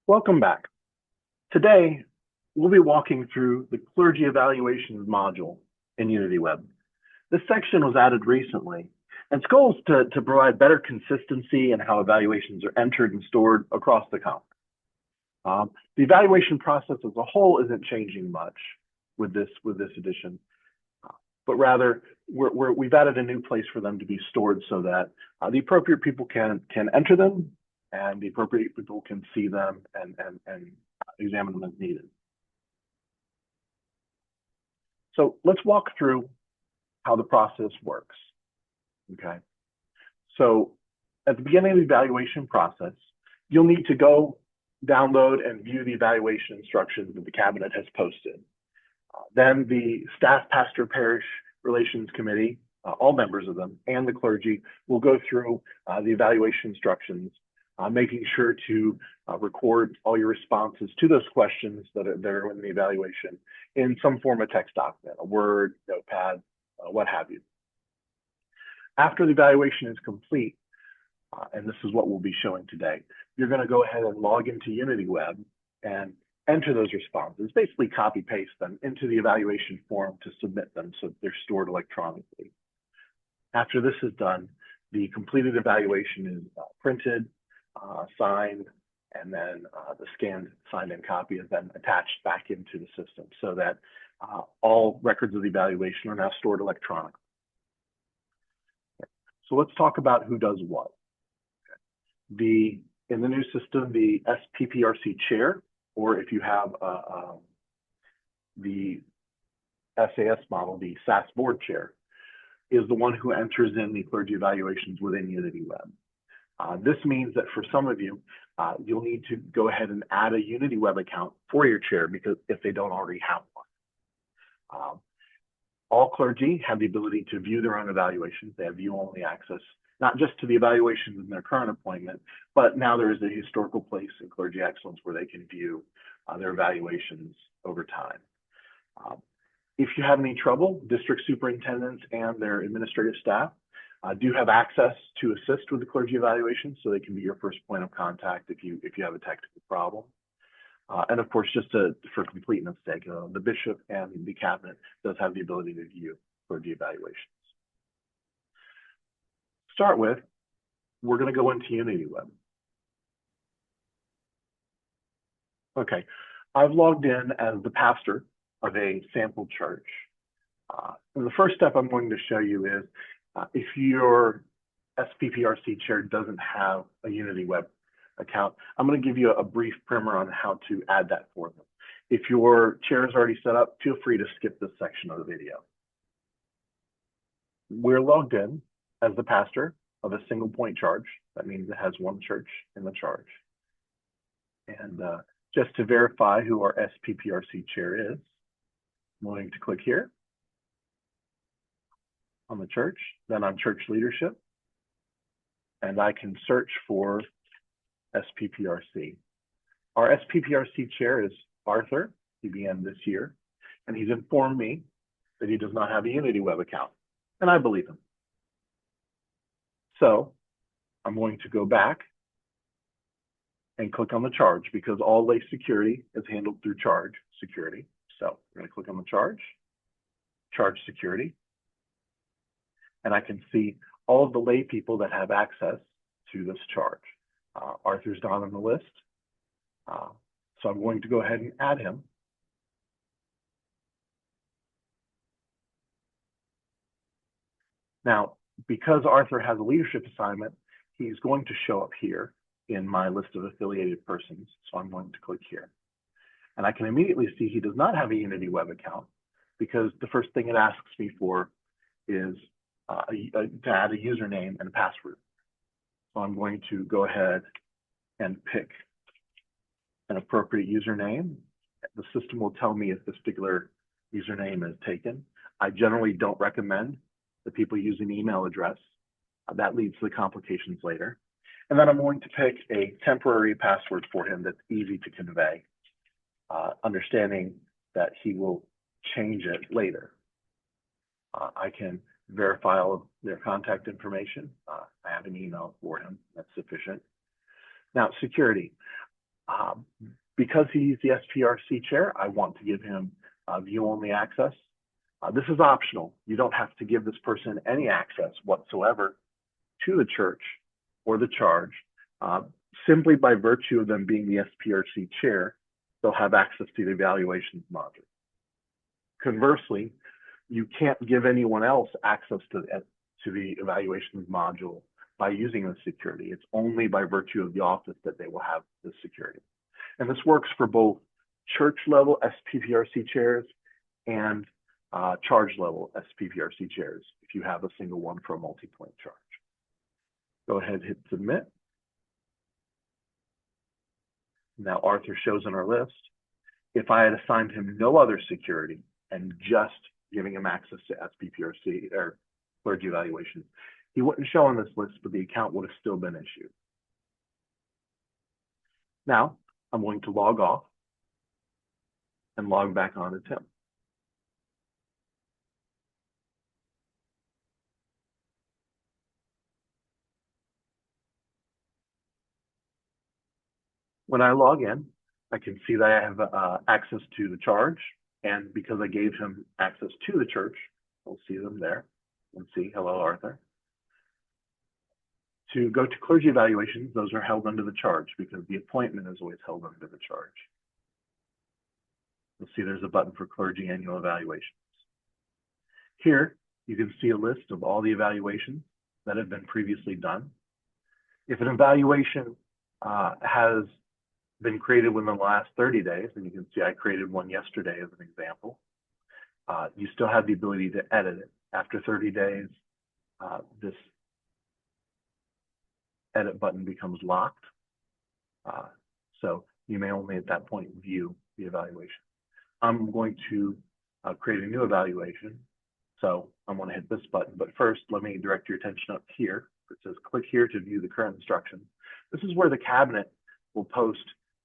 Welcome back. Today, we'll be walking through the Clergy Evaluations module in UnityWeb. This section was added recently, and its goal is to provide better consistency in how evaluations are entered and stored across the conference. The evaluation process as a whole isn't changing much with this edition, but rather we've added a new place for them to be stored so that the appropriate people can enter them and the appropriate people can see them and examine them as needed. So let's walk through how the process works, okay? So at the beginning of the evaluation process, you'll need to go download and view the evaluation instructions that the cabinet has posted. Then the staff, pastor, parish relations committee, all members of them, and the clergy will go through the evaluation instructions, making sure to record all your responses to those questions that are in the evaluation in some form of text document, a Word, Notepad, what have you. After the evaluation is complete, and this is what we'll be showing today, you're going to go ahead and log into UnityWeb and enter those responses, basically copy paste them into the evaluation form to submit them so they're stored electronically. After this is done, the completed evaluation is printed, signed, and then the scanned signed-in copy is then attached back into the system so that all records of the evaluation are now stored electronically. So let's talk about who does what. In the new system, the SPPRC chair, or if you have the SAS model, the SAS board chair, is the one who enters in the clergy evaluations within UnityWeb. This means that for some of you, you'll need to go ahead and add a UnityWeb account for your chair because if they don't already have one. All clergy have the ability to view their own evaluations. They have view-only access, not just to the evaluations in their current appointment, but now there is a historical place in Clergy Excellence where they can view their evaluations over time. If you have any trouble, district superintendents and their administrative staff do have access to assist with the clergy evaluation, so they can be your first point of contact if you have a technical problem. And of course, just for completeness sake, the bishop and the cabinet does have the ability to view clergy evaluations. To start with, we're going to go into UnityWeb. Okay, I've logged in as the pastor of a sample church. And the first step I'm going to show you is if your SPPRC chair doesn't have a UnityWeb account, I'm going to give you a brief primer on how to add that for them. If your chair is already set up, feel free to skip this section of the video. We're logged in as the pastor of a single point charge. That means it has one church in the charge. And just to verify who our SPPRC chair is, I'm going to click here on the church, then on church leadership, and I can search for SPPRC. Our SPPRC chair is Arthur. He began this year, and he's informed me that he does not have a UnityWeb account, and I believe him. So I'm going to go back and click on the charge because all lay security is handled through charge security. So we're going to click on the charge security, and I can see all of the lay people that have access to this charge. Arthur's not on the list, so I'm going to go ahead and add him. Now, because Arthur has a leadership assignment, he's going to show up here in my list of affiliated persons, so I'm going to click here. And I can immediately see he does not have a UnityWeb account because the first thing it asks me for is to add a username and a password. So I'm going to go ahead and pick an appropriate username. The system will tell me if this particular username is taken. I generally don't recommend that people use an email address. That leads to the complications later. And then I'm going to pick a temporary password for him that's easy to convey, understanding that he will change it later. I can verify all of their contact information. I have an email for him, that's sufficient. Now, security. Because he's the SPRC chair, I want to give him view-only access. This is optional. You don't have to give this person any access whatsoever to the church or the charge. Simply by virtue of them being the SPRC chair, they'll have access to the evaluations module. Conversely, you can't give anyone else access to the evaluations module by using the security. It's only by virtue of the office that they will have the security. And this works for both church level SPPRC chairs and charge level SPPRC chairs if you have a single one for a multi-point charge. Go ahead and hit submit. Now Arthur shows in our list. If I had assigned him no other security and just giving him access to SPPRC or clergy evaluation, he wouldn't show on this list, but the account would have still been issued. Now I'm going to log off and log back on to Tim. When I log in, I can see that I have access to the charge, and because I gave him access to the church, we'll see them there and see, hello, Arthur. To go to clergy evaluations, those are held under the charge because the appointment is always held under the charge. You'll see there's a button for clergy annual evaluations. Here, you can see a list of all the evaluations that have been previously done. If an evaluation has been created within the last 30 days, and you can see I created one yesterday as an example, you still have the ability to edit it. After 30 days, this edit button becomes locked. So you may only at that point view the evaluation. I'm going to create a new evaluation. So I'm going to hit this button, but first let me direct your attention up here. It says click here to view the current instructions. This is where the cabinet will post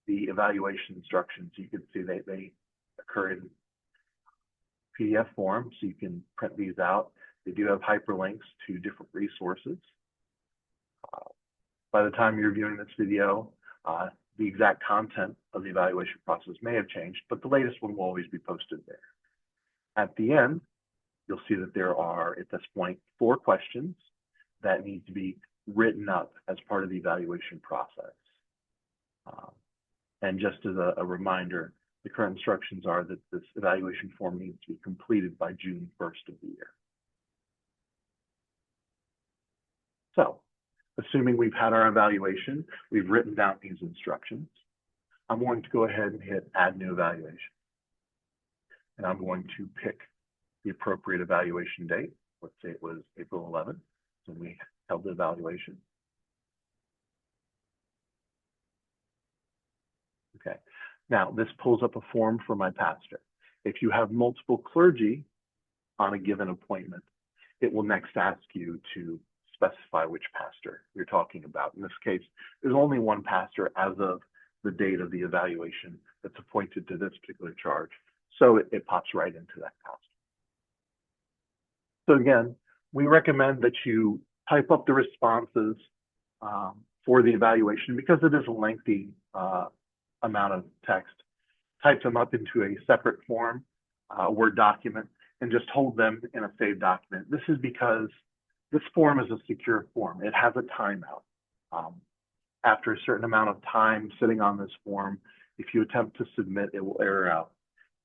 the evaluation instructions. You can see they occur in PDF form, so you can print these out. They do have hyperlinks to different resources. By the time you're viewing this video, the exact content of the evaluation process may have changed, but the latest one will always be posted there. At the end, you'll see that there are, at this point, 4 questions that need to be written up as part of the evaluation process. And just as a reminder, the current instructions are that this evaluation form needs to be completed by June 1st of the year. So, assuming we've had our evaluation, we've written down these instructions, I'm going to go ahead and hit Add New Evaluation. And I'm going to pick the appropriate evaluation date. Let's say it was April 11th, when we held the evaluation. Okay, now this pulls up a form for my pastor. If you have multiple clergy on a given appointment, it will next ask you to specify which pastor you're talking about. In this case, there's only one pastor as of the date of the evaluation that's appointed to this particular charge. So it pops right into that pastor. So again, we recommend that you type up the responses for the evaluation because it is a lengthy amount of text. Type them up into a separate form, a Word document, and just hold them in a saved document. This is because this form is a secure form. It has a timeout. After a certain amount of time sitting on this form, if you attempt to submit, it will error out.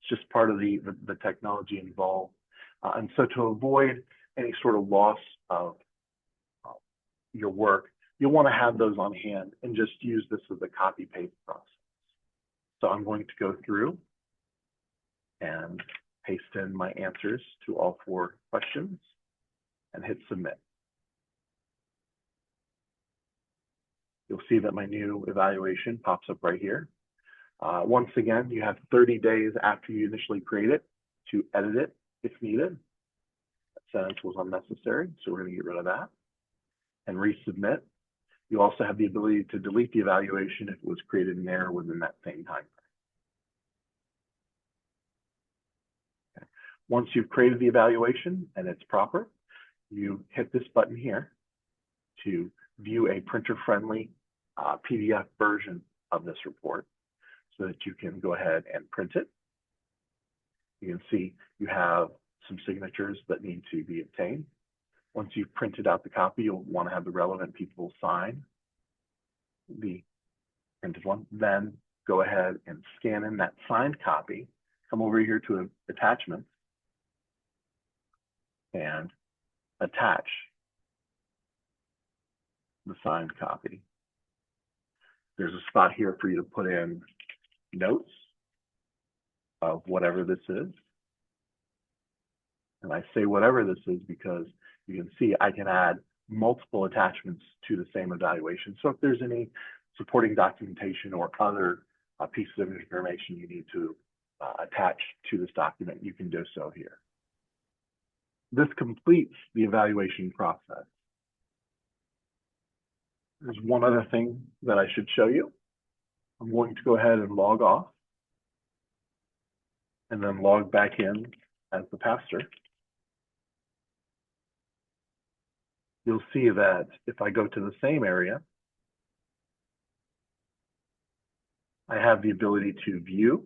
It's just part of the technology involved. And so to avoid any sort of loss of your work, you'll want to have those on hand and just use this as a copy-paste process. So I'm going to go through and paste in my answers to all 4 questions and hit submit. You'll see that my new evaluation pops up right here. Once again, you have 30 days after you initially create it to edit it if needed. That sentence was unnecessary, so we're going to get rid of that and resubmit. You also have the ability to delete the evaluation if it was created in error within that same time frame. Okay. Once you've created the evaluation and it's proper, you hit this button here to view a printer-friendly PDF version of this report so that you can go ahead and print it. You can see you have some signatures that need to be obtained. Once you've printed out the copy, you'll want to have the relevant people sign the printed one. Then go ahead and scan in that signed copy. Come over here to attachments and attach the signed copy. There's a spot here for you to put in notes of whatever this is. And I say whatever this is because you can see I can add multiple attachments to the same evaluation. So if there's any supporting documentation or other pieces of information you need to attach to this document, you can do so here. This completes the evaluation process. There's one other thing that I should show you. I'm going to go ahead and log off and then log back in as the pastor. You'll see that if I go to the same area, I have the ability to view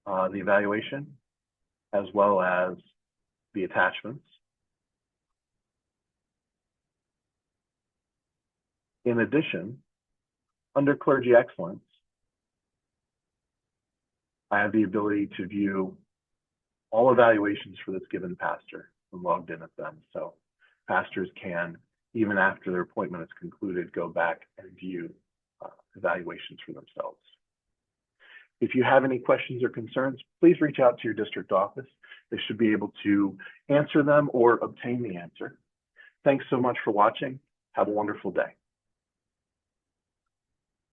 the evaluation as well as the attachments. In addition, under Clergy Excellence, I have the ability to view all evaluations for this given pastor and logged in at them. So pastors can, even after their appointment is concluded, go back and view evaluations for themselves. If you have any questions or concerns, please reach out to your district office. They should be able to answer them or obtain the answer. Thanks so much for watching. Have a wonderful day.